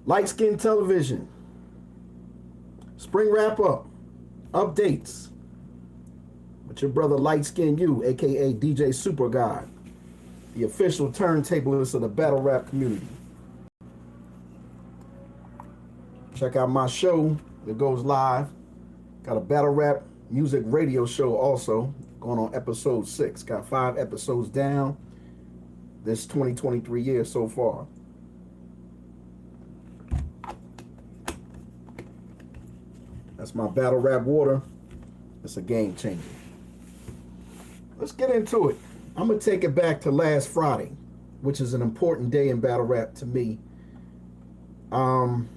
Light Skin Television. Spring wrap up. Updates. With your brother Light Skin You, aka DJ Super God, the official turntablist of the battle rap community. Check out my show that goes live. Got a battle rap music radio show also going on episode 6. Got 5 episodes down this 2023 year so far. That's my battle rap water. It's a game changer. Let's get into it. I'm going to take it back to last Friday, which is an important day in battle rap to me. June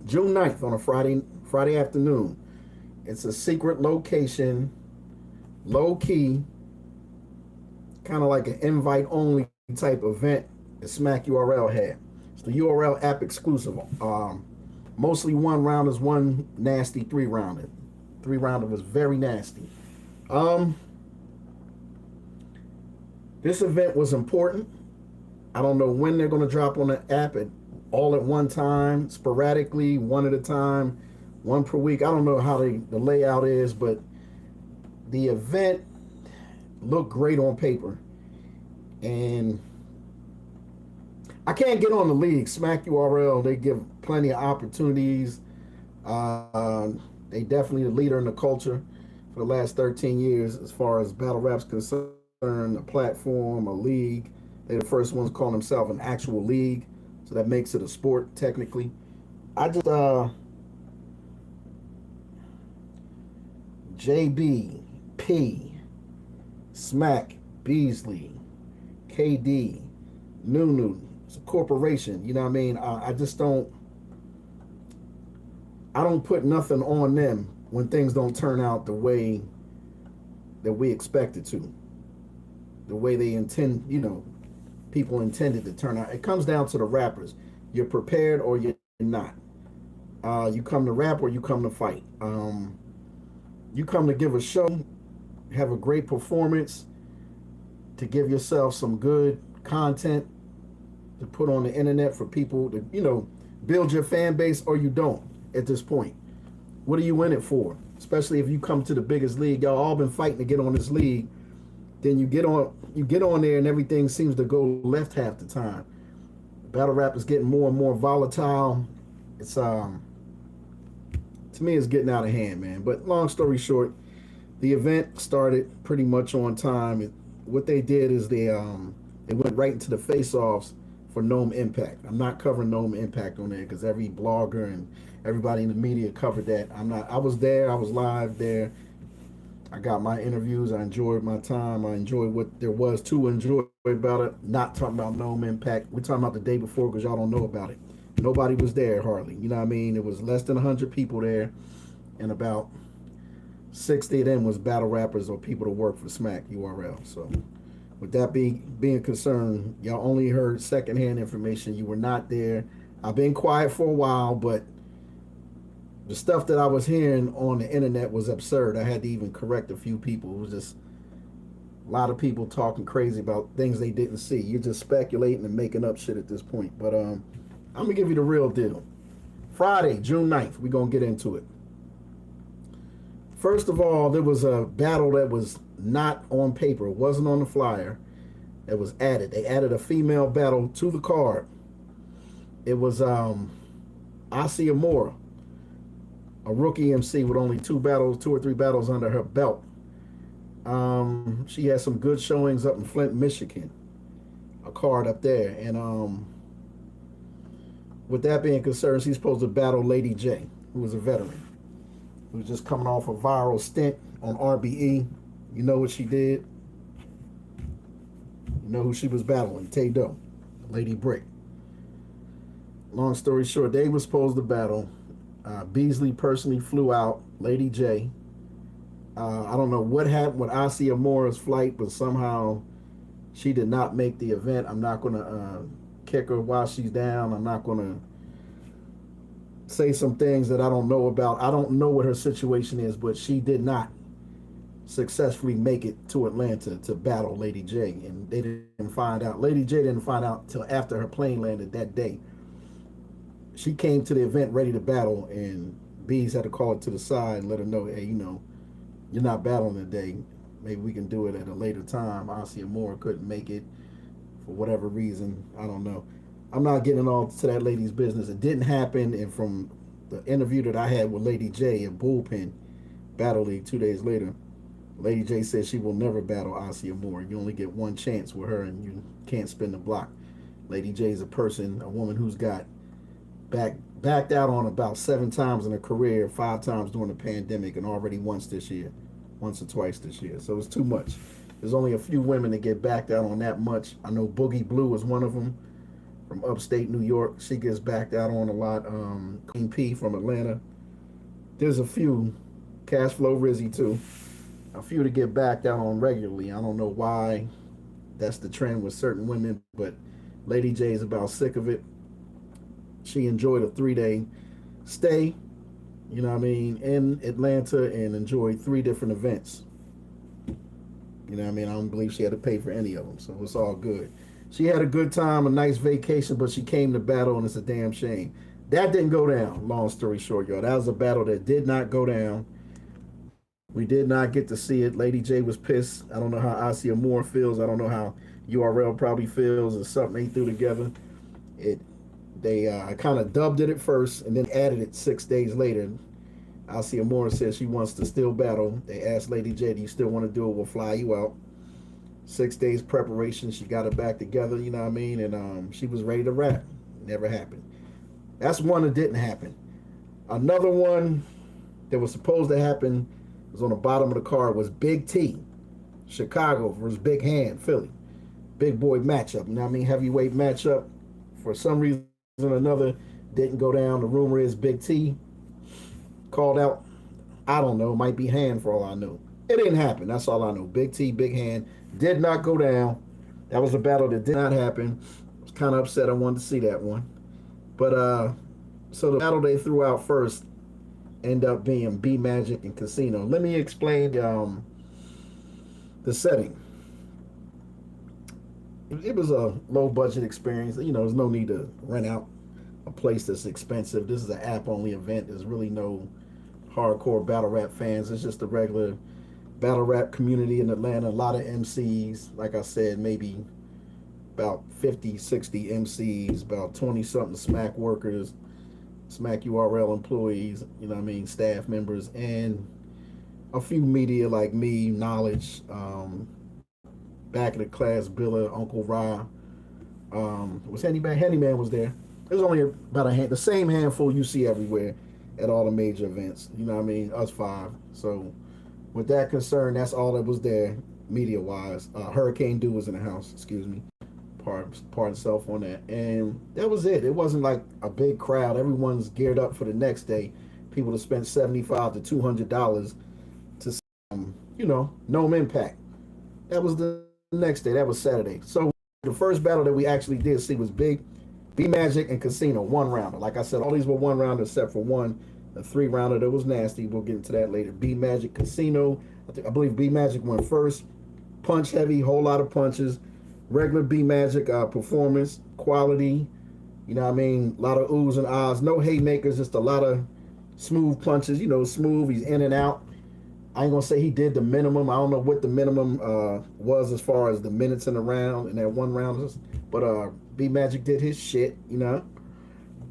9th on a Friday afternoon. It's a secret location, low key, kind of like an invite only type event that Smack URL had. It's the URL app exclusive. Mostly one rounders, one nasty 3-rounder. 3-rounder was very nasty. This event was important. I don't know when they're going to drop on the app all at one time, sporadically, one at a time, one per week. I don't know how the layout is, but the event looked great on paper. And I can't get on the league. Smack URL, they give plenty of opportunities. They definitely the leader in the culture for the last 13 years as far as battle rap's concerned, a platform, a league. They're the first ones calling themselves an actual league. So that makes it a sport, technically. I just, JB, P, Smack, Beasley, KD, Nunu. It's a corporation, you know what I mean? I just don't put nothing on them when things don't turn out the way that we expect it to. The way they intend, people intended to turn out. It comes down to the rappers. You're prepared or you're not. You come to rap or you come to fight. You come to give a show, have a great performance, to give yourself some good content to put on the internet for people to, build your fan base, or you don't at this point. What are you in it for? Especially if you come to the biggest league. Y'all all been fighting to get on this league. Then you get on there and everything seems to go left half the time. Battle rap is getting more and more volatile. It's to me it's getting out of hand, man. But long story short, the event started pretty much on time. What they did is they went right into the face-offs for Gnome Impact. I'm not covering Gnome Impact on there because every blogger and everybody in the media covered that. I was there. I was live there. I got my interviews. I enjoyed my time. I enjoyed what there was to enjoy about it. Not talking about Gnome Impact. We're talking about the day before because y'all don't know about it. Nobody was there hardly. You know what I mean? It was less than 100 people there, and about 60 of them was battle rappers or people to work for Smack URL. So with that being concerned, y'all only heard secondhand information. You were not there. I've been quiet for a while, but the stuff that I was hearing on the internet was absurd. I had to even correct a few people. It was just a lot of people talking crazy about things they didn't see. You're just speculating and making up shit at this point. But I'm going to give you the real deal. Friday, June 9th, we're going to get into it. First of all, there was a battle that was not on paper. It wasn't on the flyer. It was added. They added a female battle to the card. It was Asi Amora, a rookie MC with only 2 or 3 battles under her belt. She had some good showings up in Flint, Michigan. A card up there. And with that being concerned, she's supposed to battle Lady J, who was a veteran, who was just coming off a viral stint on RBE. You know what she did? You know who she was battling? Tay Doe, Lady Brick. Long story short, they were supposed to battle. Beasley personally flew out Lady J. I don't know what happened with Asi Amora's flight, but somehow she did not make the event. I'm not going to kick her while she's down. I'm not going to say some things that I don't know about. I don't know what her situation is, but she did not successfully make it to Atlanta to battle Lady J, and they didn't find out. Lady J didn't find out till after her plane landed that day. she came to the event ready to battle, and Bees had to call her to the side and let her know, hey, you're not battling today. Maybe we can do it at a later time. Asia Moore couldn't make it for whatever reason. I don't know. I'm not getting all to that lady's business. It didn't happen, and from the interview that I had with Lady J at Bullpen Battle League 2 days later, Lady J said she will never battle Asia Moore. You only get one chance with her, and you can't spin the block. Lady J is a woman who's got backed out on about 7 times in her career, 5 times during the pandemic, and already once or twice this year. So it's too much. There's only a few women that get backed out on that much. I know Boogie Blue is one of them from upstate New York. She gets backed out on a lot. Queen P from Atlanta. There's a few. Cashflow Rizzy too. A few to get backed out on regularly. I don't know why that's the trend with certain women, but Lady J is about sick of it. She enjoyed a 3-day stay, in Atlanta, and enjoyed 3 different events. I don't believe she had to pay for any of them, so it's all good. She had a good time, a nice vacation, but she came to battle, and it's a damn shame. That didn't go down, long story short, y'all. That was a battle that did not go down. We did not get to see it. Lady J was pissed. I don't know how Asia Moore feels. I don't know how URL probably feels. It's something they threw together. They kind of dubbed it at first and then added it 6 days later. Asia Moore says she wants to still battle. They asked Lady J, do you still want to do it? We'll fly you out. 6 days preparation. She got it back together, and she was ready to rap. Never happened. That's one that didn't happen. Another one that was supposed to happen was on the bottom of the card was Big T, Chicago versus Big Hand, Philly. Big boy matchup. Heavyweight matchup. For some reason or another, didn't go down. The rumor is Big T called out. I don't know. Might be Hand for all I know. It didn't happen. That's all I know. Big T, Big Hand did not go down. That was a battle that did not happen. I was kind of upset. I wanted to see that one. But so the battle they threw out first ended up being B Magic and Casino. Let me explain the setting. It was a low budget experience. There's no need to rent out a place that's expensive. This is an app only event. There's really no hardcore battle rap fans. It's just a regular battle rap community in Atlanta. A lot of MCs, like I said, maybe about 50, 60 MCs, about 20 something Smack workers, Smack URL employees, staff members, and a few media like me, Knowledge, Back of the Class, Billa, Uncle Ra. Was Handyman? Handyman was there. There's only about the same handful you see everywhere at all the major events. Us 5. So with that concern, that's all that was there media-wise. Hurricane Dew was in the house, excuse me. Pardon self on that. And that was it. It wasn't like a big crowd. Everyone's geared up for the next day. People to spend $75 to $200 to, Gnome Impact. That was the next day. That was Saturday. So the first battle that we actually did see was B Magic and Casino, 1-rounder. Like I said, all these were 1-rounder except for one, the 3-rounder that was nasty. We'll get into that later. B Magic, Casino. I believe B Magic went first. Punch heavy, whole lot of punches. Regular B Magic performance, quality. A lot of oohs and ahs. No haymakers, just a lot of smooth punches. Smooth. He's in and out. I ain't gonna say he did the minimum. I don't know what the minimum was as far as the minutes in the round in that 1 round. But B Magic did his shit.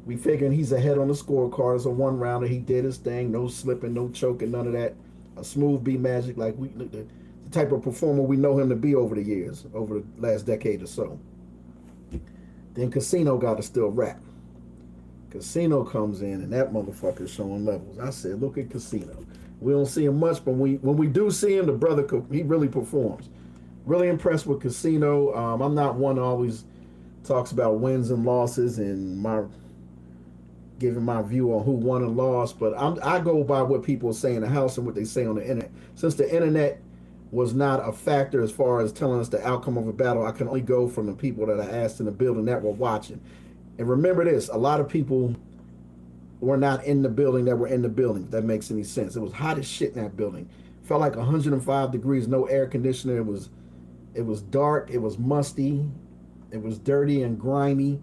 We figuring he's ahead on the scorecard as a 1-rounder. He did his thing. No slipping, no choking, none of that. A smooth B Magic, like the type of performer we know him to be over the years, over the last decade or so. Then Casino got to still rap. Casino comes in and that motherfucker's showing levels. I said, look at Casino. We don't see him much, but when we do see him, the brother, he really performs. Really impressed with Casino. I'm not one who always talks about wins and losses and giving my view on who won and lost, but I go by what people say in the house and what they say on the internet. Since the internet was not a factor as far as telling us the outcome of a battle, I can only go from the people that I asked in the building that were watching. And remember this, a lot of people were not in the building that were in the building, if that makes any sense. It was hot as shit in that building. Felt like 105 degrees, no air conditioner. It was dark, it was musty, it was dirty and grimy.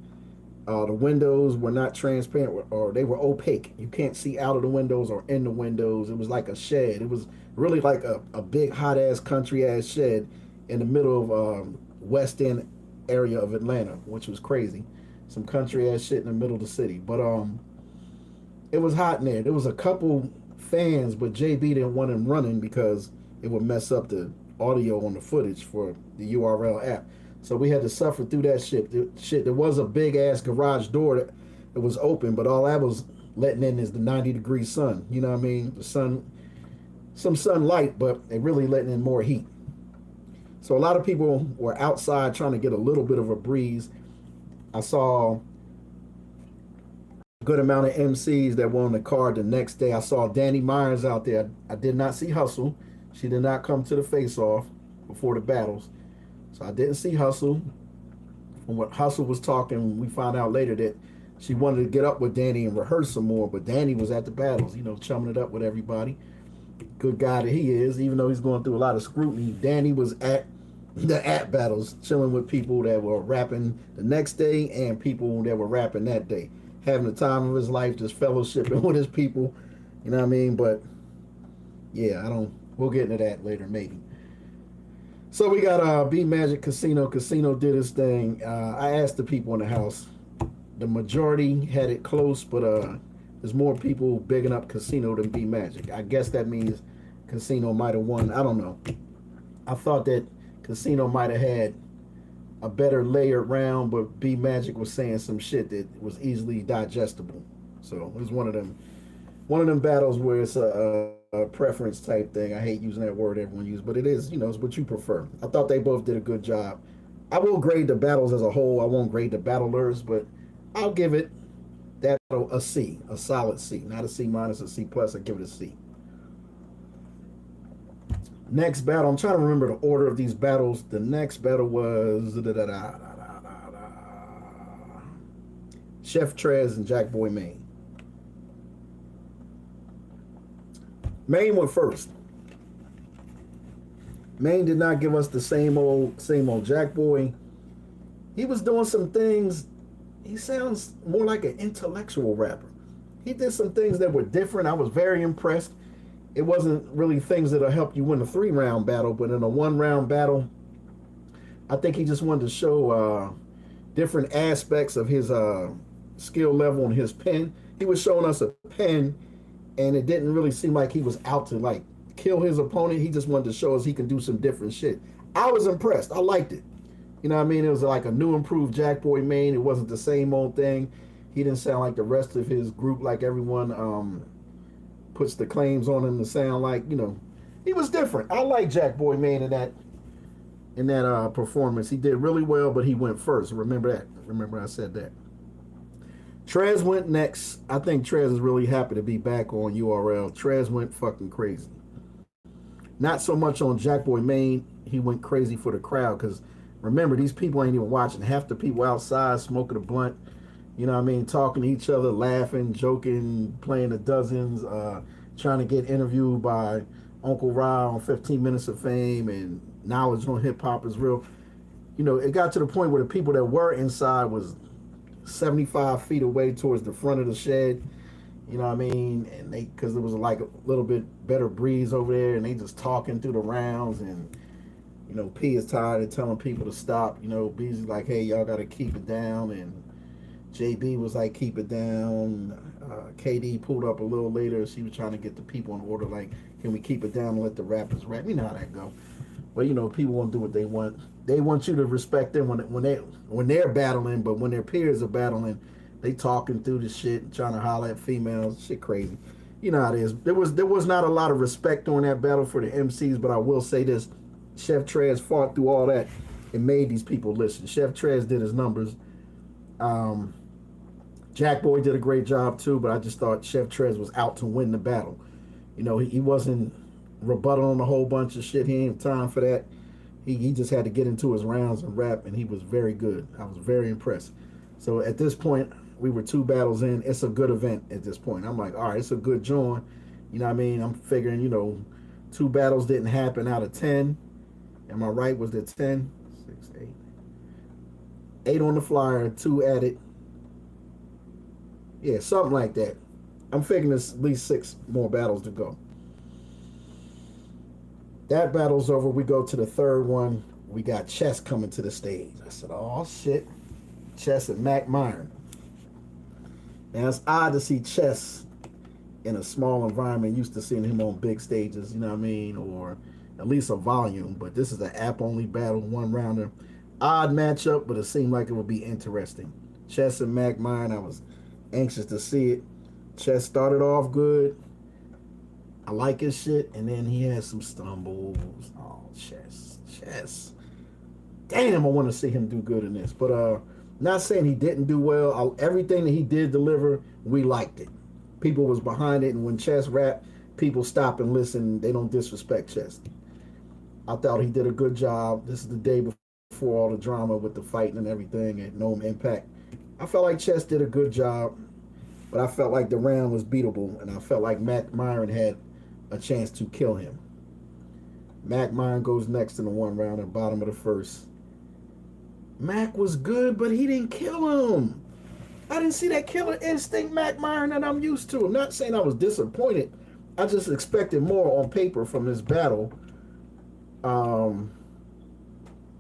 The windows were not transparent, or they were opaque. You can't see out of the windows or in the windows. It was like a shed. It was really like a big hot ass country ass shed in the middle of West End area of Atlanta, which was crazy. Some country ass shit in the middle of the city. But it was hot in there. There was a couple fans, but JB didn't want him running because it would mess up the audio on the footage for the URL app. So we had to suffer through that shit. There was a big ass garage door that was open, but all that was letting in is the 90-degree sun. You know what I mean? The sun, some sunlight, but it really letting in more heat. So a lot of people were outside trying to get a little bit of a breeze. I saw a good amount of MCs that were on the card the next day. I saw Danny Myers out there. I did not see Hustle. She did not come to the face-off before the battles. So I didn't see Hustle. From what Hustle was talking, we found out later that she wanted to get up with Danny and rehearse some more, but Danny was at the battles, you know, chumming it up with everybody. Good guy that he is, even though he's going through a lot of scrutiny. Danny was at the app battles, chilling with people that were rapping the next day and people that were rapping that day. Having the time of his life, just fellowshipping with his people. You know what I mean? But yeah, we'll get into that later maybe. So we got B Magic Casino. Casino did his thing. I asked the people in the house. The majority had it close, but there's more people bigging up Casino than B Magic. I guess that means Casino might have won. I don't know. I thought that Casino might have had a better layered round, but B Magic was saying some shit that was easily digestible. So it was one of them battles where it's a preference type thing. I hate using that word everyone uses, but it is, you know, it's what you prefer. I thought they both did a good job. I will grade the battles as a whole. I won't grade the battlers, but I'll give it that a C, a solid C, not a C minus, a C plus. I give it a C. Next battle, I'm trying to remember the order of these battles. The next battle was Chef Trez and Jack Boy Maine. Maine went first. Maine did not give us the same old Jack Boy. He was doing some things. He sounds more like an intellectual rapper. He did some things that were different. I was very impressed. It wasn't really things that'll help you win a 3-round battle, but in a 1-round battle, I think he just wanted to show different aspects of his skill level and his pen. He was showing us a pen, and it didn't really seem like he was out to like kill his opponent. He just wanted to show us he can do some different shit. I was impressed. I liked it. You know what I mean? It was like a new improved Jack Boy Maine. It wasn't the same old thing. He didn't sound like the rest of his group, like everyone puts the claims on him to sound like. You know, he was different. I like Jack Boy Maine in that performance. He did really well, but he went first. Remember that. Remember I said that. Trez went next. I think Trez is really happy to be back on URL. Trez went fucking crazy. Not so much on Jack Boy Maine. He went crazy for the crowd because remember, these people ain't even watching. Half the people outside smoking a blunt, you know what I mean, talking to each other, laughing, joking, playing the dozens, trying to get interviewed by Uncle Ra on 15 Minutes of Fame, and knowledge on hip hop is real. You know, it got to the point where the people that were inside was 75 feet away towards the front of the shed. You know what I mean? And because there was like a little bit better breeze over there, and they just talking through the rounds, and you know, P is tired of telling people to stop. You know, B's like, hey, y'all got to keep it down. And JB was like, keep it down. KD pulled up a little later. She was trying to get the people in order. Like, can we keep it down and let the rappers rap? You know how that go. But, you know, people won't do what they want. They want you to respect them when they're battling. But when their peers are battling, they talking through the shit, trying to holler at females. Shit crazy. You know how it is. There was not a lot of respect on that battle for the MCs. But I will say this. Chef Trez fought through all that and made these people listen. Chef Trez did his numbers. Jack Boy did a great job too, but I just thought Chef Trez was out to win the battle. You know, he wasn't rebuttaling a whole bunch of shit. He ain't have time for that. He just had to get into his rounds and rap, and he was very good. I was very impressed. So at this point, we were 2 battles in. It's a good event at this point. I'm like, all right, it's a good joint. You know what I mean? I'm figuring, you know, 2 battles didn't happen out of 10. Am I right? Was it 10? 6, 8. 8 on the flyer, 2 added. Yeah, something like that. I'm figuring there's at least 6 more battles to go. That battle's over. We go to the third one. We got Chess coming to the stage. I said, oh shit. Chess and Mac Myron. Now it's odd to see Chess in a small environment. Used to seeing him on big stages, you know what I mean? Or at least a volume. But this is an app only battle, one rounder. Odd matchup, but it seemed like it would be interesting. Chess and Mac Myron, I was anxious to see it. Chess started off good. I like his shit, and then he had some stumbles. Oh, Chess. Damn, I want to see him do good in this. But not saying he didn't do well. Everything that he did deliver, we liked it. People was behind it, and when Chess rap, people stop and listen. They don't disrespect Chess. I thought he did a good job. This is the day before all the drama with the fighting and everything at No Impact. I felt like Chess did a good job, but I felt like the round was beatable, and I felt like Mac Myron had a chance to kill him. Mac Myron goes next in the one round at the bottom of the first. Mac was good, but he didn't kill him. I didn't see that killer instinct Mac Myron that I'm used to. I'm not saying I was disappointed. I just expected more on paper from this battle. Um,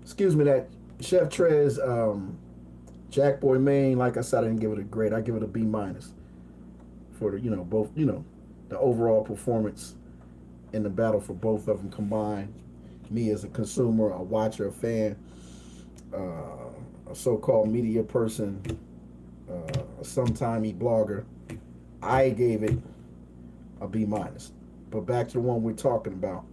excuse me, that Chef Trez, Jack Boy Maine, like I said, I didn't give it a grade. I give it a B minus for the, both, the overall performance in the battle for both of them combined. Me as a consumer, a watcher, a fan, a so-called media person, a sometimey blogger, I gave it a B minus. But back to the one we're talking about,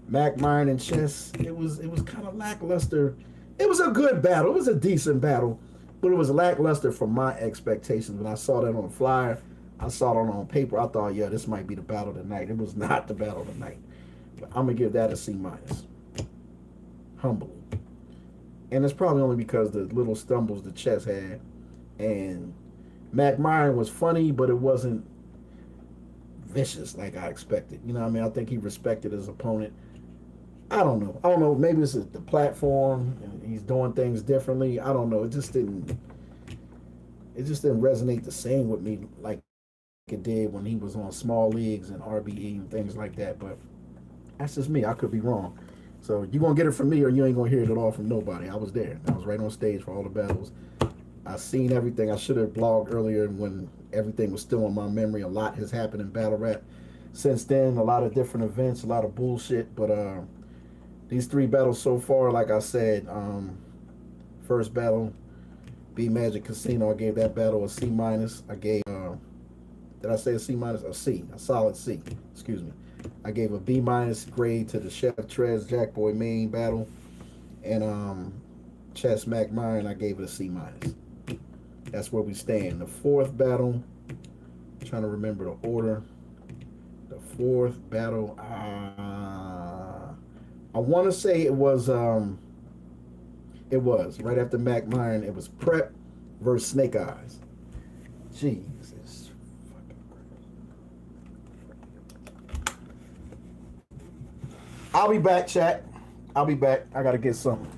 Mac Myron and Chess. It was kind of lackluster. It was a good battle. It was a decent battle, but it was lackluster from my expectations. When I saw that on the flyer, I saw it on paper. I thought, yeah, this might be the battle of the night. It was not the battle of the night. But I'm gonna give that a C minus. Humbly. And it's probably only because the little stumbles the Chess had, and Mac Myron was funny, but it wasn't vicious like I expected. You know what I mean? I think he respected his opponent. I don't know. I don't know. Maybe it's the platform and he's doing things differently. I don't know. It just didn't. It just didn't resonate the same with me like it did when he was on small leagues and RBE and things like that. But that's just me. I could be wrong. So you're gonna get it from me, or you ain't gonna hear it at all from nobody. I was there. I was right on stage for all the battles. I seen everything. I should have blogged earlier when everything was still in my memory. A lot has happened in battle rap since then. A lot of different events, a lot of bullshit. But these 3 battles so far, like I said, first battle, B Magic Casino, I gave that battle a C minus. I gave, did I say a C minus? A C, a solid C. Excuse me. I gave a B minus grade to the Chef Trez Jack Boy Maine battle, and Chess Mac Myron, I gave it a C minus. That's where we stand. The fourth battle, I'm trying to remember the order. The fourth battle, I want to say it was right after Mac Myron. It was Prep versus Snake Eyes. Jesus. I'll be back, chat. I'll be back. I gotta get something.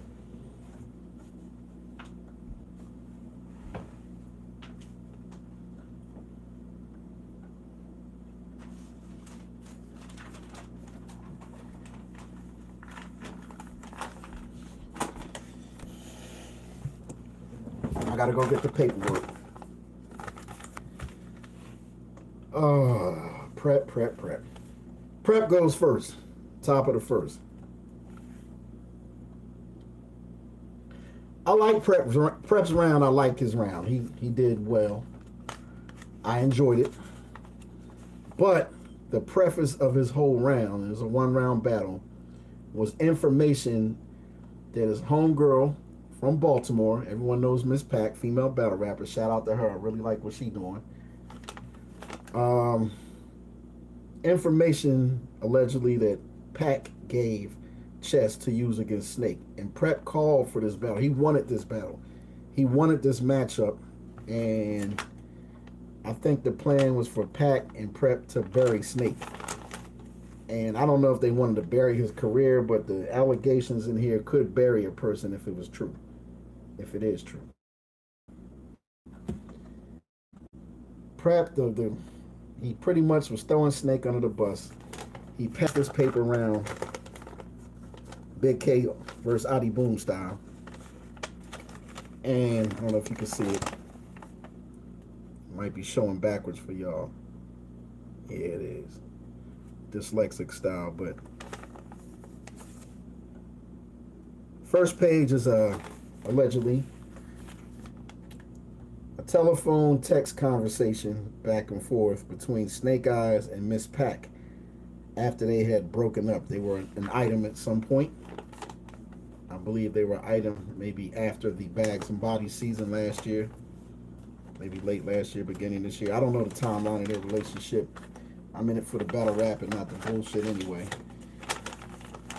I gotta go get the paperwork. Prep. Prep goes first. Top of the first. I like Prep's round. I like his round. He did well. I enjoyed it. But the preface of his whole round, it was a 1-round battle, was information that his homegirl from Baltimore, everyone knows Miss Pack, female battle rapper. Shout out to her. I really like what she's doing. Information allegedly that Pack gave Chess to use against Snake. And Prep called for this battle. He wanted this battle. He wanted this matchup. And I think the plan was for Pack and Prep to bury Snake. And I don't know if they wanted to bury his career, but the allegations in here could bury a person if it was true. If it is true. Prep, he pretty much was throwing Snake under the bus. He passed this paper around, Big K versus Adi Boom style. And I don't know if you can see it. Might be showing backwards for y'all. Yeah, it is. Dyslexic style, but first page is allegedly a telephone text conversation back and forth between Snake Eyes and Miss Pac after they had broken up. They were an item at some point. I believe they were an item maybe after the Bags and Body season last year. Maybe late last year, beginning this year. I don't know the timeline of their relationship. I'm in it for the battle rap and not the bullshit anyway.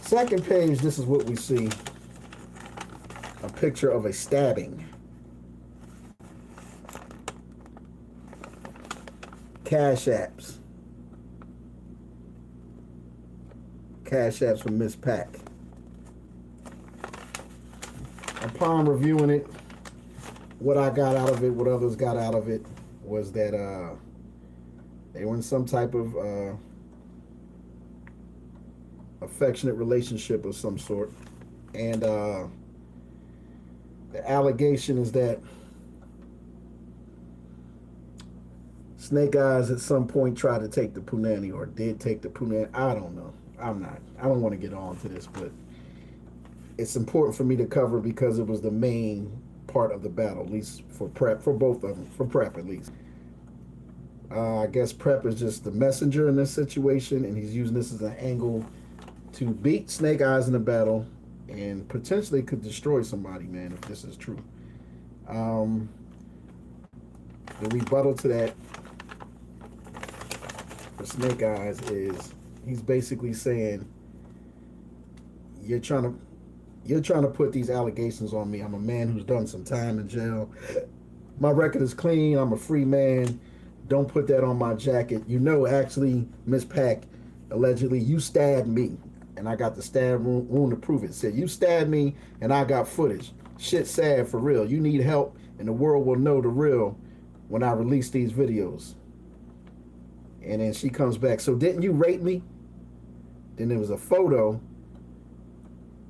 Second page, this is what we see. A picture of a stabbing. Cash apps. Cash apps from Miss Pac. Upon reviewing it, what I got out of it, what others got out of it, was that they were in some type of affectionate relationship of some sort. And the allegation is that Snake Eyes at some point tried to take the punani, or did take the punani. I don't know. I don't want to get on to this, but it's important for me to cover because it was the main part of the battle, at least for Prep, for both of them, for Prep at least. I guess Prep is just the messenger in this situation, and he's using this as an angle to beat Snake Eyes in the battle and potentially could destroy somebody, man, if this is true. The rebuttal to that for Snake Eyes is he's basically saying, you're trying to put these allegations on me. I'm a man who's done some time in jail. My record is clean. I'm a free man. Don't put that on my jacket. You know, actually, Miss Pac, allegedly, you stabbed me. And I got the stab wound to prove it. Said, you stabbed me and I got footage. Shit sad for real. You need help and the world will know the real when I release these videos. And then she comes back. So didn't you rape me? Then there was a photo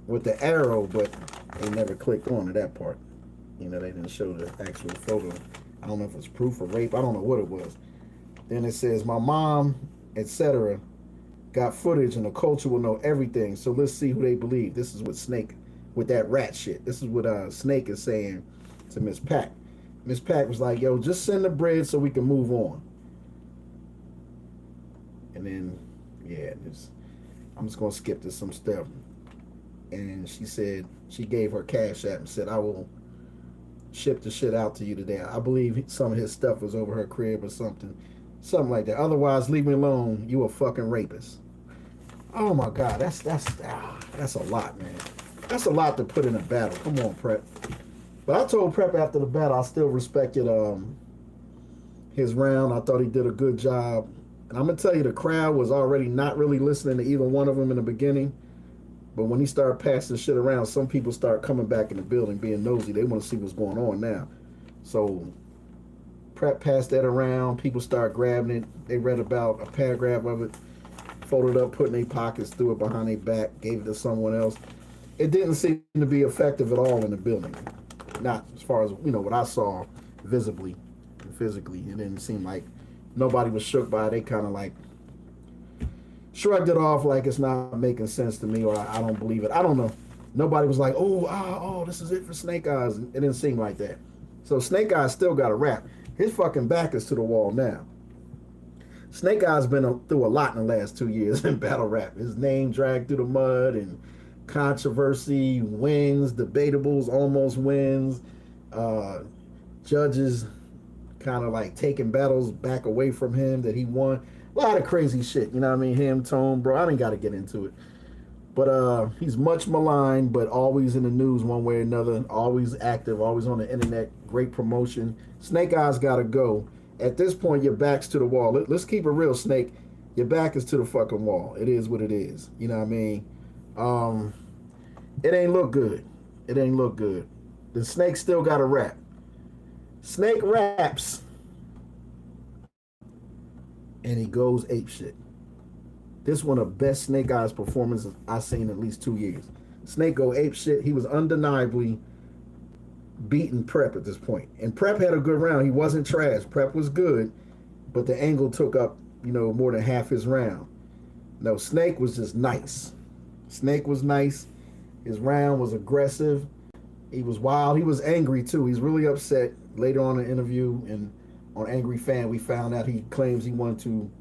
with the arrow, but they never clicked on to that part. You know, they didn't show the actual photo. I don't know if it's proof of rape. I don't know what it was. Then it says, my mom, etc., got footage and the culture will know everything. So let's see who they believe. This is what Snake, with that rat shit. This is what Snake is saying to Miss Pac. Miss Pac was like, yo, just send the bread so we can move on. And then, yeah, I'm just going to skip to some stuff. And she said, she gave her cash app and said, I will ship the shit out to you today. I believe some of his stuff was over her crib or something like that. Otherwise, leave me alone. You a fucking rapist. Oh my God, that's a lot, man. That's a lot to put in a battle. Come on, Prep. But I told Prep after the battle, I still respected his round. I thought he did a good job. And I'm gonna tell you, the crowd was already not really listening to either one of them in the beginning. But when he started passing shit around, some people start coming back in the building being nosy. They want to see what's going on now. So Prep passed that around. People start grabbing it. They read about a paragraph of it, folded up, put in their pockets, threw it behind their back, gave it to someone else. It didn't seem to be effective at all in the building. Not as far as, you know, what I saw visibly and physically. It didn't seem like nobody was shook by it. They kind of like shrugged it off like it's not making sense to me, or I don't believe it. I don't know. Nobody was like, oh, this is it for Snake Eyes. It didn't seem like that. So Snake Eyes still got a rap. His fucking back is to the wall now. Snake Eyes been through a lot in the last 2 years in battle rap. His name dragged through the mud and controversy, wins, debatables, almost wins, judges kind of like taking battles back away from him that he won. A lot of crazy shit, you know what I mean? Him, Tone, bro. I didn't got to get into it. But he's much maligned, but always in the news one way or another. Always active, always on the internet. Great promotion. Snake Eyes got to go. At this point, your back's to the wall. Let's keep it real, Snake. Your back is to the fucking wall. It is what it is. You know what I mean? It ain't look good. It ain't look good. The Snake still got to rap. Snake raps and he goes ape shit. This one of the best Snake Eyes performances I've seen in at least 2 years. Snake go ape shit. He was undeniably beating Prep at this point. And Prep had a good round. He wasn't trash. Prep was good, but the angle took up, more than half his round. No, Snake was just nice. Snake was nice. His round was aggressive. He was wild. He was angry too. He's really upset. Later on in the interview and on Angry Fan, we found out he claims he wanted to,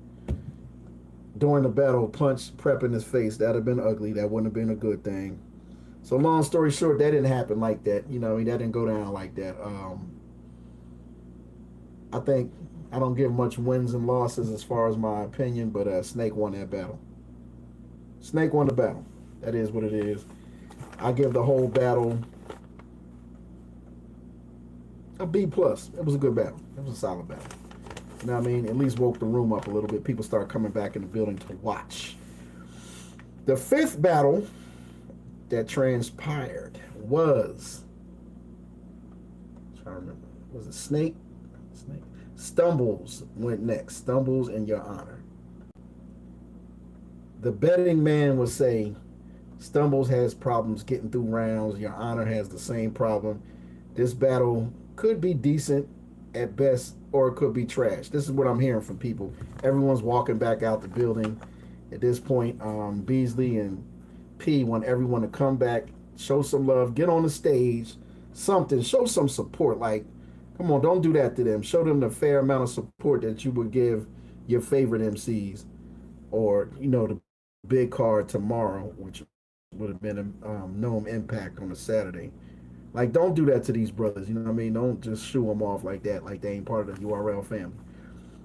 during the battle, punch Prep in his face. That'd have been ugly. That wouldn't have been a good thing. So long story short, that didn't happen like that. That didn't go down like that. I think I don't give much wins and losses as far as my opinion, but Snake won that battle. Snake won the battle. That is what it is. I give the whole battle a B plus. It was a good battle. It was a solid battle. You know what I mean? At least woke the room up a little bit. People start coming back in the building to watch. The fifth battle that transpired was, I'm trying to remember, was it Snake? Stumbles went next. Stumbles in Your Honor. The betting man would say Stumbles has problems getting through rounds. Your Honor has the same problem. This battle could be decent at best, or it could be trash. This is what I'm hearing from people. Everyone's walking back out the building. At this point, Beasley and P want everyone to come back, show some love, get on the stage, something, show some support. Like, come on, don't do that to them. Show them the fair amount of support that you would give your favorite MCs, or the big card tomorrow, which would have been a Gnome Impact on a Saturday. Like, don't do that to these brothers. You know what I mean? Don't just shoo them off like that, like they ain't part of the URL family.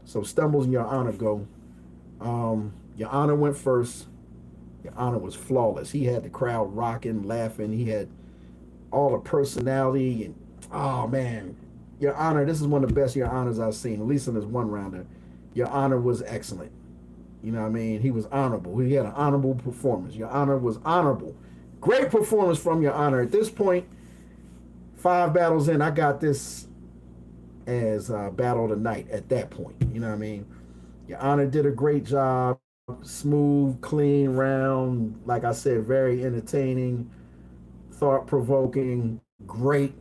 So Stumbles and Your Honor go. Your Honor went first. Your Honor was flawless. He had the crowd rocking, laughing. He had all the personality. And, oh, man. Your Honor, this is one of the best Your Honors I've seen, at least in this one rounder. Your Honor was excellent. You know what I mean? He was honorable. He had an honorable performance. Your Honor was honorable. Great performance from Your Honor. At this point, 5 battles in, I got this as battle of the night at that point. You know what I mean? Your Honor did a great job. Smooth, clean round. Like I said, very entertaining, thought-provoking, great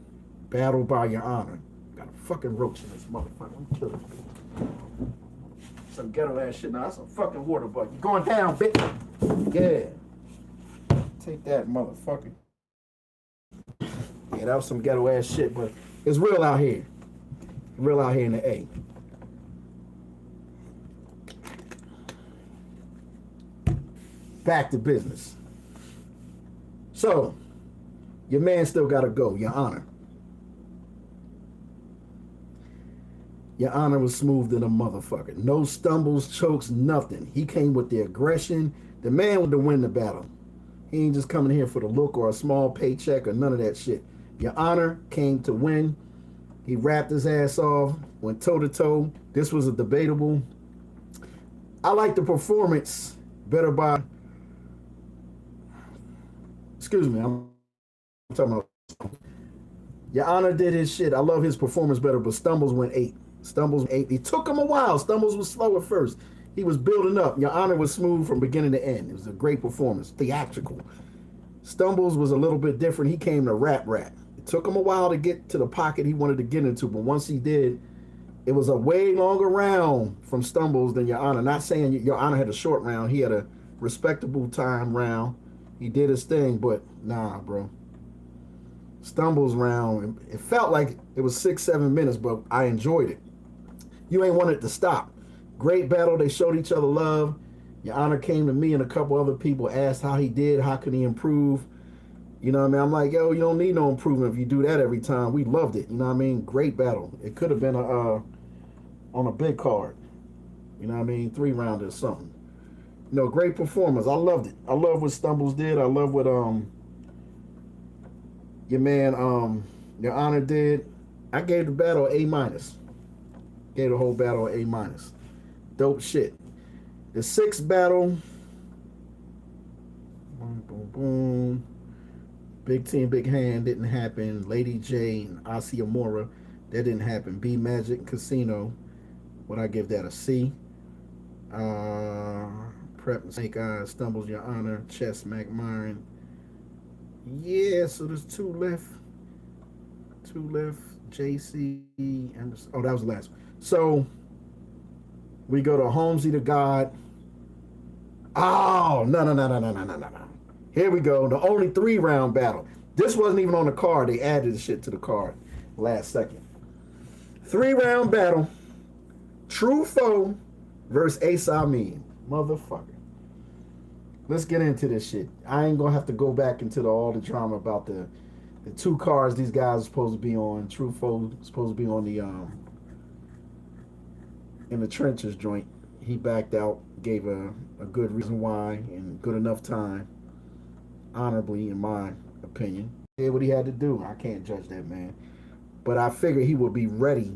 battle by Your Honor. Got a fucking roach in this motherfucker. I'm killing you. Some ghetto ass shit. Now that's a fucking water bucket. You going down, bitch? Yeah. Take that, motherfucker. Yeah, that was some ghetto ass shit, but it's real out here. Real out here in the A. Back to business. So, your man still got to go, Your Honor. Your Honor was smooth than a motherfucker. No stumbles, chokes, nothing. He came with the aggression. The man wanted to win the battle. He ain't just coming here for the look or a small paycheck or none of that shit. Your Honor came to win. He rapped his ass off, went toe-to-toe. This was a debatable. I like the performance better by... Excuse me, I'm talking about... Your Honor did his shit. I love his performance better, but Stumbles went 8. Stumbles 8. It took him a while. Stumbles was slow at first. He was building up. Your Honor was smooth from beginning to end. It was a great performance. Theatrical. Stumbles was a little bit different. He came to rap. It took him a while to get to the pocket he wanted to get into, but once he did, it was a way longer round from Stumbles than Your Honor. Not saying Your Honor had a short round. He had a respectable time round. He did his thing, but nah, bro. Stumbles round, it felt like it was 6-7 minutes, but I enjoyed it. You ain't want it to stop. Great battle. They showed each other love. Your Honor came to me and a couple other people, asked how he did, how could he improve. You know what I mean? I'm like, yo, you don't need no improvement if you do that every time. We loved it. You know what I mean? Great battle. It could have been on a big card. You know what I mean? 3-rounder or something. Great performance. I loved it. I love what Stumbles did. I love what your man Your Honor did. I gave the battle A-. Gave the whole battle A-. Dope shit. The 6th battle. Boom, boom, boom. Big Team, Big Hand didn't happen. Lady J and Asiamora, that didn't happen. B Magic Casino, would I give that a C? Uh, Prep and Snake Eyes, Stumbles Your Honor, Chess McMyron. Yeah, so there's two left. Two left. JC Anderson. Oh, that was the last one. So we go to Holmesy the God. Oh, no, no, no, no, no, no, no, no, no. Here we go. The only 3 round battle. This wasn't even on the card. They added the shit to the card last second. 3 round battle. True Foe versus Ace Amin. Motherfucker. Let's get into this shit. I ain't gonna have to go back into all the drama about the 2 cars these guys are supposed to be on. True Foe supposed to be on the in the trenches joint. He backed out, gave a good reason why and good enough time, honorably in my opinion. He did what he had to do. I can't judge that man, but I figured he would be ready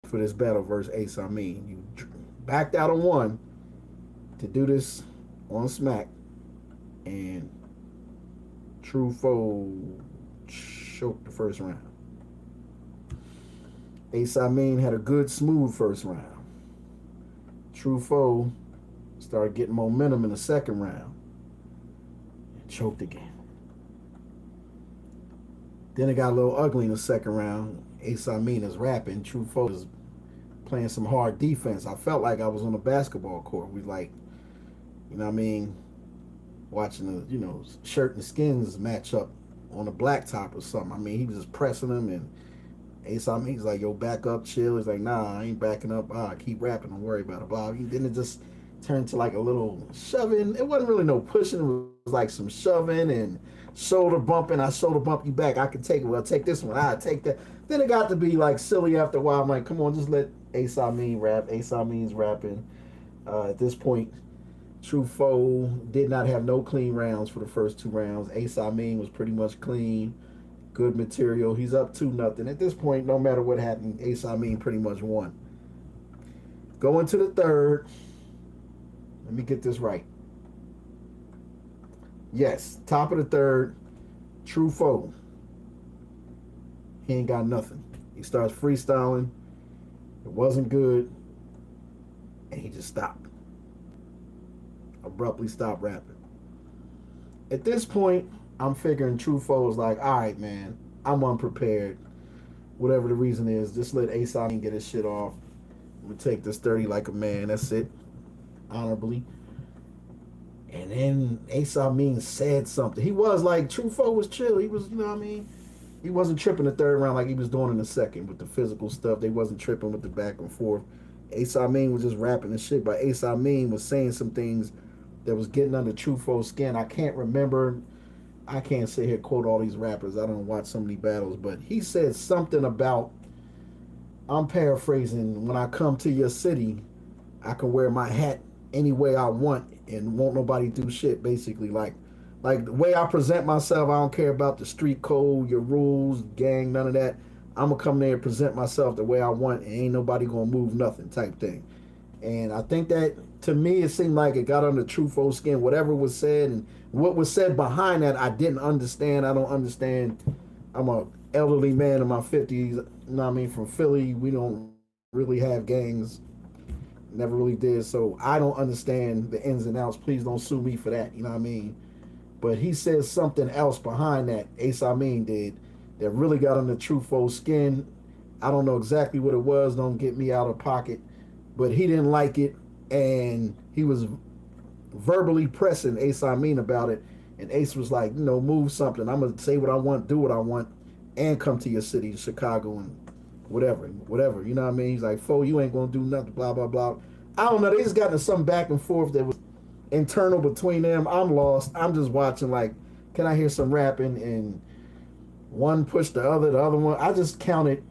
for this battle versus Ace Amin. You backed out on one to do this on Smack, and True Foe choked the first round. Ace Amin had a good, smooth first round. True Foe started getting momentum in the second round and choked again. Then it got a little ugly in the second round. Ace Amin is rapping. True Foe is playing some hard defense. I felt like I was on a basketball court. We like, you know what I mean, watching the, shirt and skins match up on a blacktop or something. I mean, he was just pressing him, and Ace Amin's like, yo, back up, chill. He's like, nah, I ain't backing up. Keep rapping, don't worry about it. Blah. Then it just turned to like a little shoving. It wasn't really no pushing. It was like some shoving and shoulder bumping. I shoulder bump you back. I can take it. Well, take this one. I take that. Then it got to be like silly after a while. I'm like, come on, just let Ace Amin rap. Ace Amin's rapping. At this point, True Foe did not have no clean rounds for the first 2 rounds. Ace Amin was pretty much clean. Good material. He's up 2-0. At this point, no matter what happened, Ace Amin pretty much won. Going to the third. Let me get this right. Yes, top of the third, True Foe. He ain't got nothing. He starts freestyling. It wasn't good. And he just stopped. Abruptly stopped rapping. At this point, I'm figuring True Foe is like, all right, man, I'm unprepared. Whatever the reason is, just let Ace Amin get his shit off. I'm going to take this 30 like a man. That's it. Honorably. And then Ace Amin said something. He was like, True Foe was chill. He was, you know what I mean? He wasn't tripping the third round like he was doing in the second with the physical stuff. They wasn't tripping with the back and forth. Ace Amin was just rapping and shit, but Ace Amin was saying some things that was getting under True Foe's skin. I can't remember. I can't sit here quote all these rappers. I don't watch so many battles, but he said something about, I'm paraphrasing, when I come to your city, I can wear my hat any way I want and won't nobody do shit, basically. Like the way I present myself, I don't care about the street code, your rules, gang, none of that. I'm gonna come there and present myself the way I want and ain't nobody gonna move nothing type thing. And I think that, to me, it seemed like it got under True Foe's skin. Whatever was said and what was said behind that, I didn't understand. I don't understand. I'm a elderly man in my 50s. You know what I mean? From Philly, we don't really have gangs. Never really did. So I don't understand the ins and outs. Please don't sue me for that. You know what I mean? But he said something else behind that, Ace Amin did, that really got under True Foe's skin. I don't know exactly what it was. Don't get me out of pocket. But he didn't like it, and he was verbally pressing Ace Amin about it. And Ace was like, move something. I'm going to say what I want, do what I want, and come to your city, Chicago, and whatever. You know what I mean? He's like, Foe, you ain't going to do nothing, blah, blah, blah. I don't know. They just got into some back and forth that was internal between them. I'm lost. I'm just watching, like, can I hear some rapping? And one pushed the other one. I just counted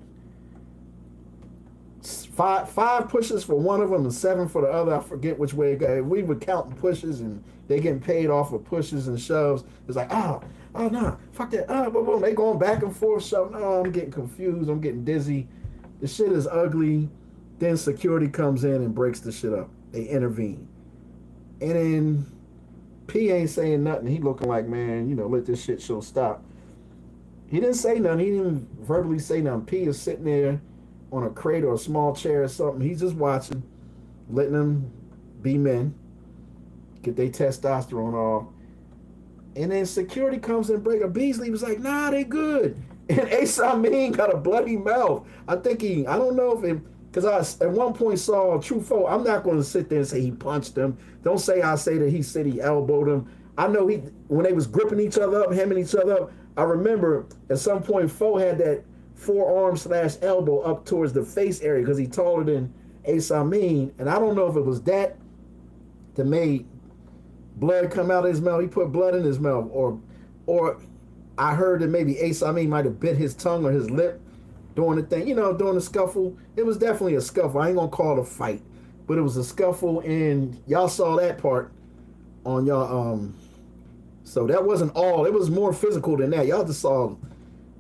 five pushes for one of them and 7 for the other. I forget which way it got. We were counting pushes and they getting paid off of pushes and shoves. It's like, oh no, fuck that. Boom. They going back and forth shoving. Oh, I'm getting confused. I'm getting dizzy. The shit is ugly. Then security comes in and breaks the shit up. They intervene. And then P ain't saying nothing. He looking like, man, let this shit show stop. He didn't say nothing. He didn't verbally say nothing. P is sitting there on a crate or a small chair or something. He's just watching, letting them be men, get their testosterone off, and then security comes and break. A Beasley was like, nah, they good. And Ace Amin got a bloody mouth. I think I don't know if it, because I at one point saw a true foe. I'm not going to sit there and say he punched him. Don't say I say that he said he elbowed him. I know when they was gripping each other up, hemming each other up, I remember at some point Foe had that forearm / elbow up towards the face area because he taller than Ace Amin. And I don't know if it was that made blood come out of his mouth. He put blood in his mouth, or I heard that maybe Ace Amin might have bit his tongue or his lip during the thing, during the scuffle. It was definitely a scuffle. I ain't gonna call it a fight, but it was a scuffle, and y'all saw that part on y'all. So that wasn't all. It was more physical than that. Y'all just saw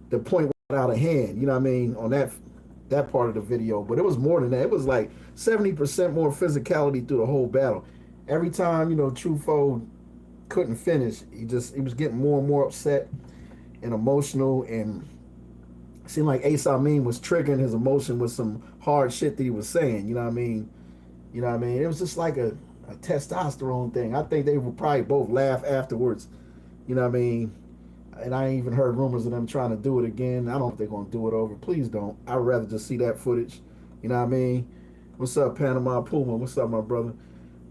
the point out of hand. You know what I mean, on that part of the video. But it was more than that. It was like 70% more physicality through the whole battle. Every time True Foe couldn't finish, he was getting more and more upset and emotional, and it seemed like Ace Amin was triggering his emotion with some hard shit that he was saying. You know what I mean? It was just like a testosterone thing. I think they would probably both laugh afterwards. You know what I mean? And I ain't even heard rumors of them trying to do it again. I don't know if they're going to do it over. Please don't. I'd rather just see that footage. You know what I mean? What's up, Panama Puma? What's up, my brother?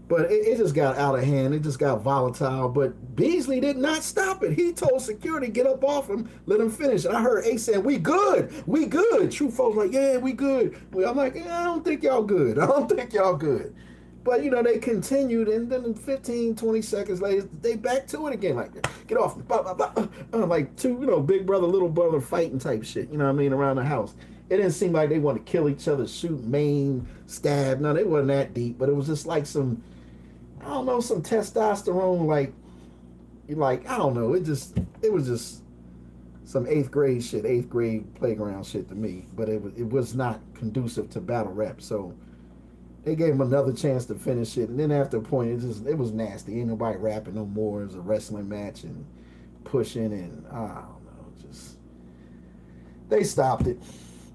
But it just got out of hand. It just got volatile. But Beasley did not stop it. He told security, get up off him, let him finish. And I heard Ace saying, we good. We good. True folks like, yeah, we good. I'm like, I don't think y'all good. I don't think y'all good. But, they continued, and then 15, 20 seconds later, they back to it again. Like, get off me. Blah, blah, blah. Like two, big brother, little brother fighting type shit, around the house. It didn't seem like they want to kill each other, shoot, maim, stab. No, they wasn't that deep. But it was just like some, I don't know, some testosterone, I don't know. It was just some 8th grade shit, 8th grade playground shit to me. But it was not conducive to battle rap. So they gave him another chance to finish it, and then after a point, it was nasty. Ain't nobody rapping no more. It was a wrestling match and pushing, and I don't know, just they stopped it.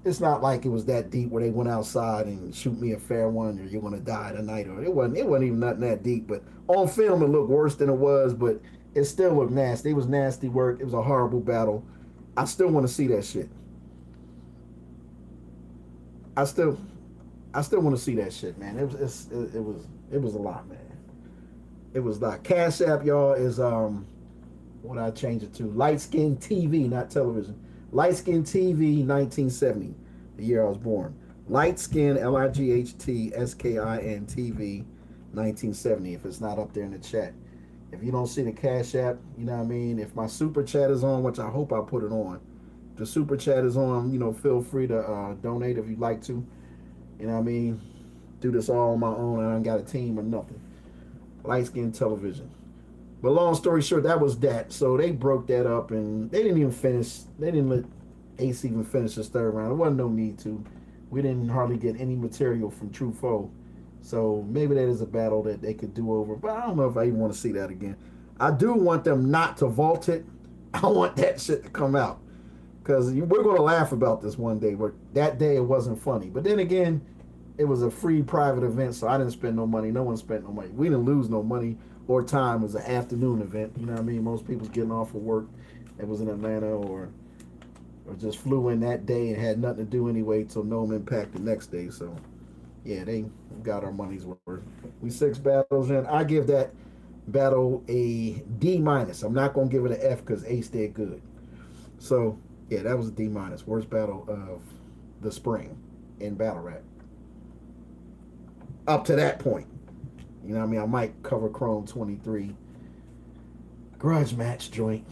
It's not like it was that deep where they went outside and shoot me a fair one, or you're gonna die tonight, or it wasn't even nothing that deep. But on film, it looked worse than it was, but it still looked nasty. It was nasty work. It was a horrible battle. I still want to see that shit. I still want to see that shit, man. It was a lot, man. It was like Cash App, y'all, is what I changed it to, Light Skin TV, not television. Light Skin TV 1970, the year I was born. Light Skin LIGHTSKIN TV 1970. If it's not up there in the chat, if you don't see the Cash App, you know what I mean. If my super chat is on, which I hope I put it on, if the super chat is on, feel free to donate if you'd like to. You know what I mean? Do this all on my own. I ain't got a team or nothing. Light Skin Television. But long story short, that was that. So they broke that up, and they didn't even finish. They didn't let Ace even finish his 3rd round. There wasn't no need to. We didn't hardly get any material from True Foe. So maybe that is a battle that they could do over. But I don't know if I even want to see that again. I do want them not to vault it. I want that shit to come out. Because we're going to laugh about this one day, but that day it wasn't funny. But then again, it was a free private event, so I didn't spend no money. No one spent no money. We didn't lose no money or time. It was an afternoon event. You know what I mean? Most people's getting off of work that was in Atlanta or just flew in that day and had nothing to do anyway till Gnome Impact the next day. So, yeah, they got our money's worth. We 6 battles in. I give that battle a D-. I'm not going to give it an F because Ace did good. So, yeah, that was a D-. Worst battle of the spring in battle rap. Up to that point. You know what I mean? I might cover Chrome 23 grudge match joint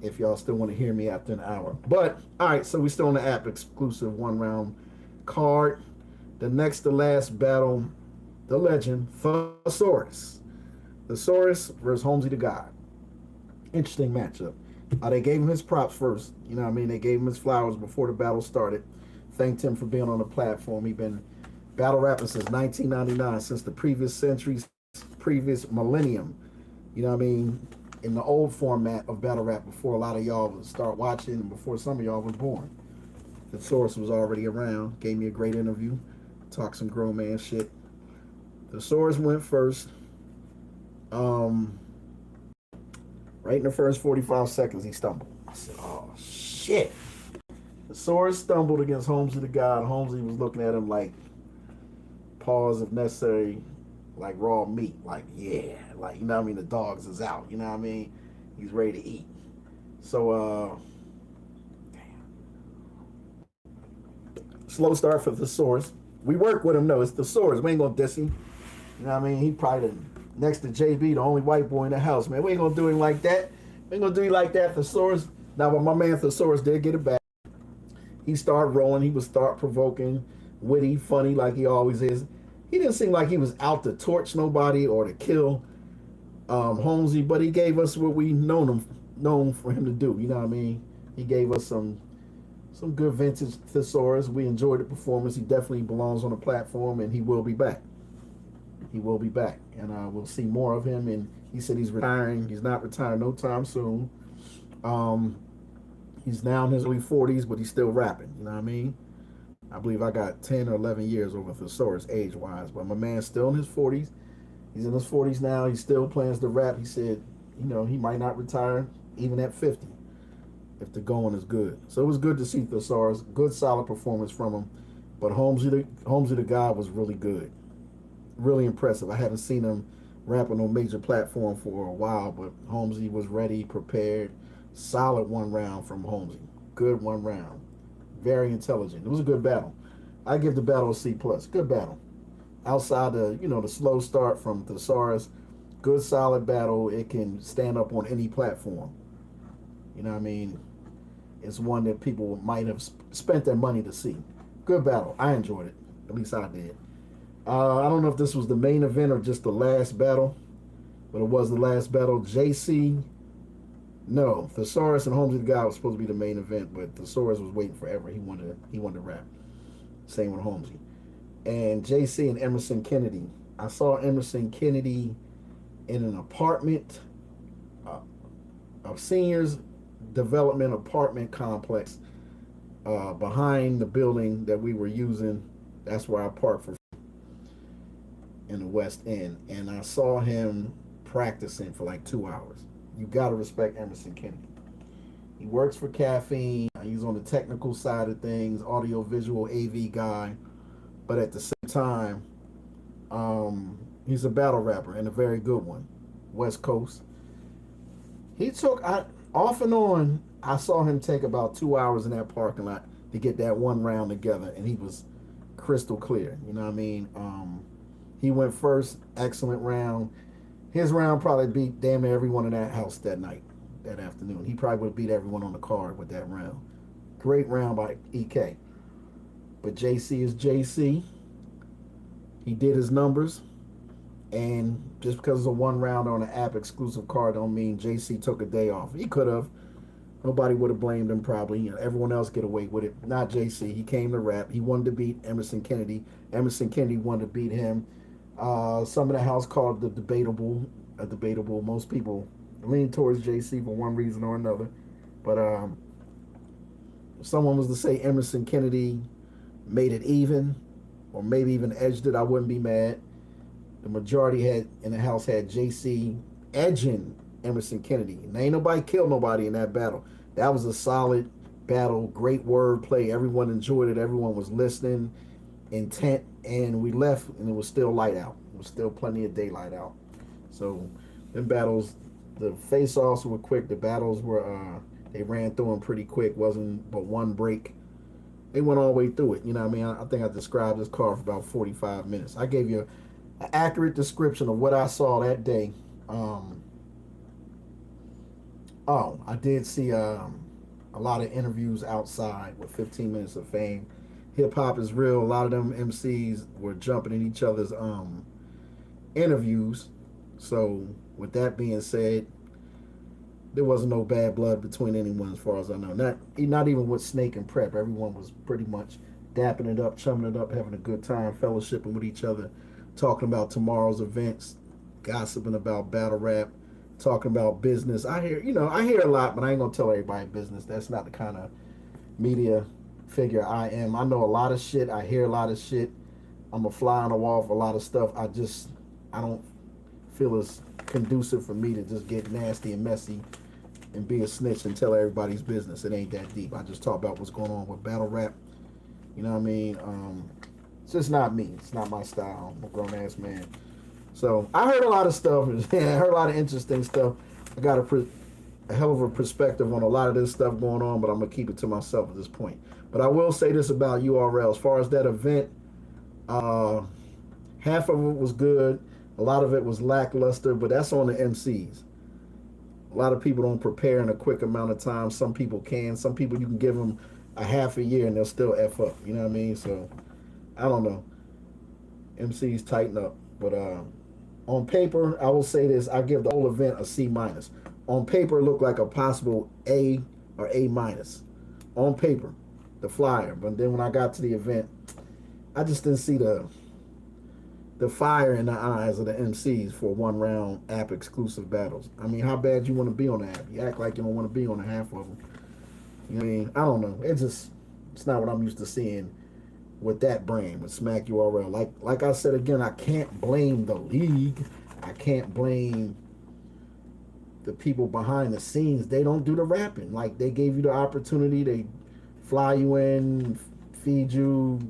if y'all still want to hear me after an hour. But, all right, so we still on the app exclusive 1-round card. The next to last battle, the legend, Thesaurus. Thesaurus versus Holmesy the God. Interesting matchup. They gave him his props first. You know what I mean? They gave him his flowers before the battle started. Thanked him for being on the platform. He's been battle rapping since 1999, since the previous century's previous millennium. You know what I mean? In the old format of battle rap before a lot of y'all would start watching and before some of y'all was born. The source was already around. Gave me a great interview. Talked some grown man shit. Thesaurus went first. Um, right in the first 45 seconds, he stumbled. I said, "Oh shit!" Thesaurus stumbled against Holmesy the God. Holmesy was looking at him like, pause if necessary, like raw meat. Like, yeah, like, you know what I mean? The dogs is out. You know what I mean? He's ready to eat. So, slow start for Thesaurus. We work with him though. It's Thesaurus. We ain't gonna diss him. You know what I mean? He probably next to JB, the only white boy in the house, man. We ain't gonna do him like that. We ain't gonna do him like that, Thesaurus. Now, but my man Thesaurus did get it back. He started rolling. He was thought provoking, witty, funny, like he always is. He didn't seem like he was out to torch nobody or to kill Holmesy, but he gave us what we known for him to do. You know what I mean? He gave us some good vintage thesaurus. We enjoyed the performance. He definitely belongs on the platform, and he will be back. He will be back, and we'll see more of him. And he said he's retiring. He's not retiring no time soon. Um, he's now in his early 40s, but he's still rapping. You know what I mean? I believe I got 10 or 11 years over thesaurus age-wise, but my man's still in his 40s. He's in his 40s now. He still plans to rap. He said, you know, he might not retire even at 50 if the going is good. So it was good to see Thesaurus. Good, solid performance from him. But Holmesy the God was really good. Really impressive. I haven't seen him rap on no major platform for a while, but Holmesy was ready, prepared. Solid one round from Holmesy. Good one round. Very intelligent. It was a good battle. I give the battle a C plus. Good battle. Outside the slow start from Thesaurus, good solid battle. It can stand up on any platform. You know what I mean? It's one that people might have spent their money to see. Good battle. I enjoyed it. At least I did. I don't know if this was the main event or just the last battle, but it was the last battle. JC, no, Thesaurus and Holmesy the God was supposed to be the main event, but Thesaurus was waiting forever. He wanted to rap. Same with Holmesy. And JC and Emerson Kennedy. I saw Emerson Kennedy in an apartment, a seniors development apartment complex behind the building that we were using. That's where I parked for in the West End, and I saw him practicing for like 2 hours. You gotta respect Emerson Kennedy. He works for Caffeine. He's on the technical side of things, audio visual AV guy, but at the same time, he's a battle rapper and a very good one. West Coast. Off and on. I saw him take about 2 hours in that parking lot to get that one round together, and he was crystal clear. You know what I mean? He went first, excellent round. His round probably beat damn near everyone in that house that night, that afternoon. He probably would have beat everyone on the card with that round. Great round by EK. But JC is JC. He did his numbers. And just because it's a one round on an app exclusive card don't mean JC took a day off. He could have. Nobody would have blamed him probably. You know, everyone else get away with it. Not JC. He came to rap. He wanted to beat Emerson Kennedy. Emerson Kennedy wanted to beat him. Some of the house called the debatable. Most people lean towards JC for one reason or another. But if someone was to say Emerson Kennedy made it even, or maybe even edged it, I wouldn't be mad. The majority in the house had JC edging Emerson Kennedy. And ain't nobody killed nobody in that battle. That was a solid battle, great wordplay. Everyone enjoyed it. Everyone was listening, intent, and we left, and it was still light out. It was still plenty of daylight out. So, them battles, the face-offs were quick. The battles were, they ran through them pretty quick. Wasn't but one break. They went all the way through it. You know what I mean? I think I described this card for about 45 minutes. I gave you an accurate description of what I saw that day. I did see a lot of interviews outside with 15 Minutes of Fame. Hip hop is real. A lot of them MCs were jumping in each other's interviews. So, with that being said, there wasn't no bad blood between anyone as far as I know. Not even with Snake and Prep. Everyone was pretty much dapping it up, chumming it up, having a good time, fellowshipping with each other, talking about tomorrow's events, gossiping about battle rap, talking about business. I hear a lot, but I ain't gonna tell everybody business. That's not the kind of media figure I am. I know a lot of shit. I hear a lot of shit. I'm a fly on the wall for a lot of stuff. I don't feel it's conducive for me to just get nasty and messy and be a snitch and tell everybody's business. It ain't that deep. I just talk about what's going on with battle rap. You know what I mean? It's just not me. It's not my style. I'm a grown ass man. So I heard a lot of stuff. I heard a lot of interesting stuff. I got a hell of a perspective on a lot of this stuff going on, but I'm gonna keep it to myself at this point. But I will say this about URL: as far as that event, uh, half of it was good. A lot of it was lackluster, but that's on the MCs. A lot of people don't prepare in a quick amount of time. Some people can. Some people you can give them a half a year and they'll still F up. You know what I mean? So I don't know. MCs tighten up. But on paper, I will say this: I give the whole event a C minus. On paper, it looked like a possible A or A minus. On paper, the flyer. But then when I got to the event, I just didn't see the fire in the eyes of the MCs for one round app exclusive battles. I mean, how bad you want to be on the app? You act like you don't want to be on a half of them. You know what I mean? I don't know. It's not what I'm used to seeing with that brand, with Smack URL. Like I said again, I can't blame the league. I can't blame the people behind the scenes. They don't do the rapping. Like, they gave you the opportunity. They fly you in, feed you,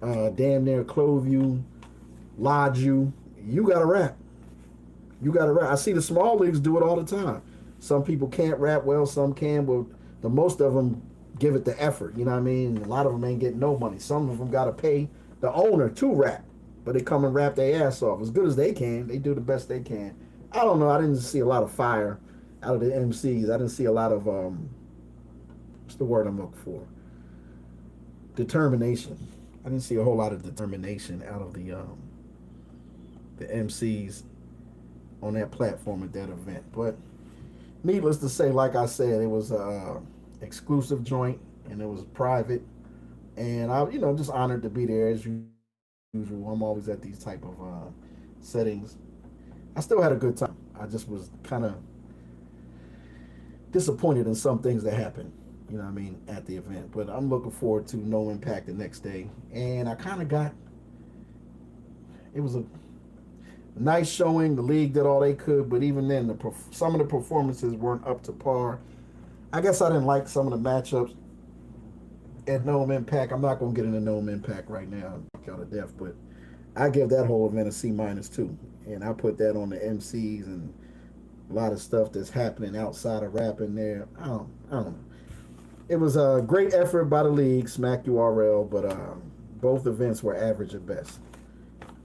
damn near clothe you, lodge you. You gotta rap. You gotta rap. I see the small leagues do it all the time. Some people can't rap well, some can, but the most of them give it the effort. You know what I mean? A lot of them ain't getting no money. Some of them gotta pay the owner to rap, but they come and rap their ass off as good as they can. They do the best they can. I don't know. I didn't see a lot of fire out of the MCs. I didn't see a lot of what's the word I'm looking for? Determination. I didn't see a whole lot of determination out of the MCs on that platform at that event. But needless to say, like I said, it was a exclusive joint and it was private, and I, just honored to be there as usual. I'm always at these type of settings. I still had a good time. I just was kind of disappointed in some things that happened, at the event. But I'm looking forward to No Impact the next day. And I kind of it was a nice showing. The league did all they could, but even then, some of the performances weren't up to par. I guess I didn't like some of the matchups at No Impact. I'm not going to get into No Impact right now, out of death, but I give that whole event a C minus too. And I put that on the MCs and a lot of stuff that's happening outside of rapping there. I don't know. It was a great effort by the league, Smack URL, but both events were average at best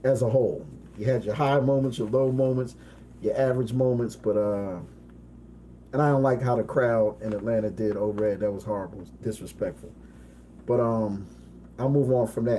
as a whole. You had your high moments, your low moments, your average moments, but and I don't like how the crowd in Atlanta did over it. That was horrible, disrespectful. But I'll move on from that.